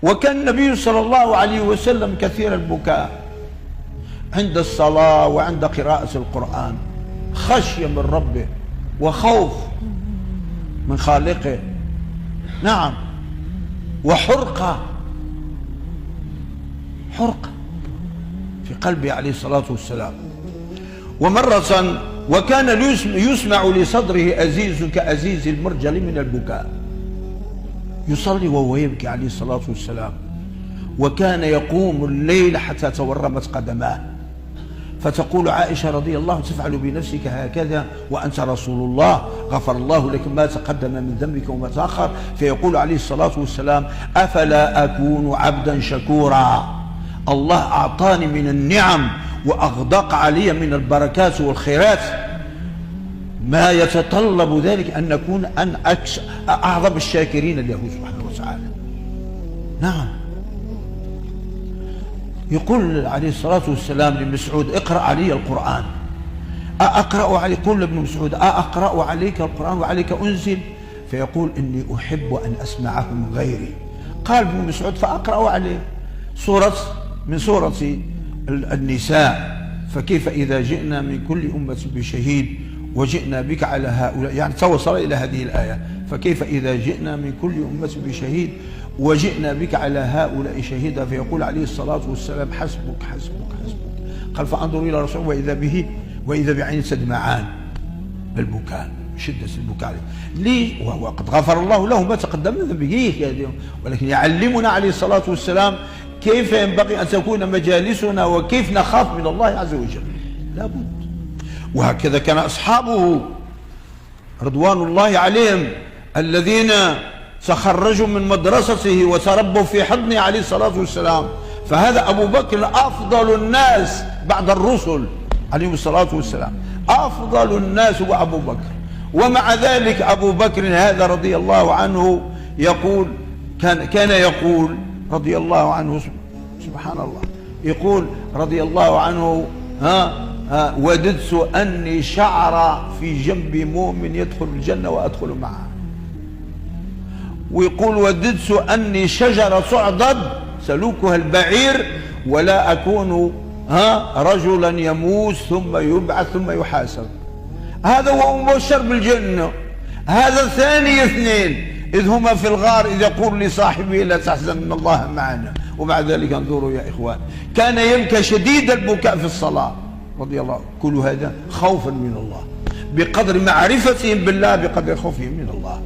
وكان النبي صلى الله عليه وسلم كثير البكاء عند الصلاة وعند قراءة القرآن، خشية من ربه وخوف من خالقه، نعم، وحرقة في قلبه عليه الصلاة والسلام. ومرة وكان يسمع لصدره أزيز كأزيز المرجل من البكاء، يصلي وهو يبكي عليه الصلاة والسلام. وكان يقوم الليل حتى تورمت قدماه، فتقول عائشة رضي الله عنها: تفعل بنفسك هكذا وأنت رسول الله، غفر الله لك ما تقدم من ذنبك وما تأخر. فيقول عليه الصلاة والسلام: أفلا أكون عبدا شكورا؟ الله أعطاني من النعم وأغدق علي من البركات والخيرات ما يتطلب ذلك أن نكون أعظم الشاكرين له سبحانه وتعالى. نعم. يقول عليه الصلاة والسلام لمسعود: اقرأ علي القرآن. أقرأ عليك؟ يقول ابن مسعود: أقرأ عليك القرآن وعليك أنزل؟ فيقول: إني أحب أن أسمعه من غيري. قال ابن مسعود: فأقرأ عليه من سورة النساء: فكيف إذا جئنا من كل أمة بشهيد وجئنا بك على هؤلاء، يعني توصل إلى هذه الآية: فكيف إذا جئنا من كل أمة بشهيد وجئنا بك على هؤلاء شهيدا. فيقول عليه الصلاة والسلام: حسبك حسبك حسبك. قال: فأنظر إلى رسول وإذا بعين تدمعان البكاء، شدة البكاء. ليه؟ وهو قد غفر الله له ما تقدم من ذنبه، ولكن يعلمنا عليه الصلاة والسلام كيف ينبغي أن تكون مجالسنا وكيف نخاف من الله عز وجل، لابد. وهكذا كان أصحابه رضوان الله عليهم الذين تخرجوا من مدرسته وتربوا في حضنه عليه الصلاة والسلام. فهذا أبو بكر أفضل الناس بعد الرسل عليهم الصلاة والسلام، أفضل الناس هو أبو بكر. ومع ذلك أبو بكر هذا رضي الله عنه يقول، كان يقول رضي الله عنه، سبحان الله، يقول رضي الله عنه: وددت أني شعر في جنب مؤمن يدخل الجنة وأدخل معه. ويقول: وددت أني شجرة تعضد سلوكها البعير ولا أكون رجلا يموت ثم يبعث ثم يحاسب. هذا هو مبشر بالجنة. هذا ثاني اثنين إذ هما في الغار إذ يقول لصاحبه: لا تحزن إن الله معنا. ومع ذلك انظروا يا إخوان، كان يبكى شديد البكاء في الصلاة رضي الله عنه. كل هذا خوفا من الله، بقدر معرفتهم بالله بقدر خوفهم من الله.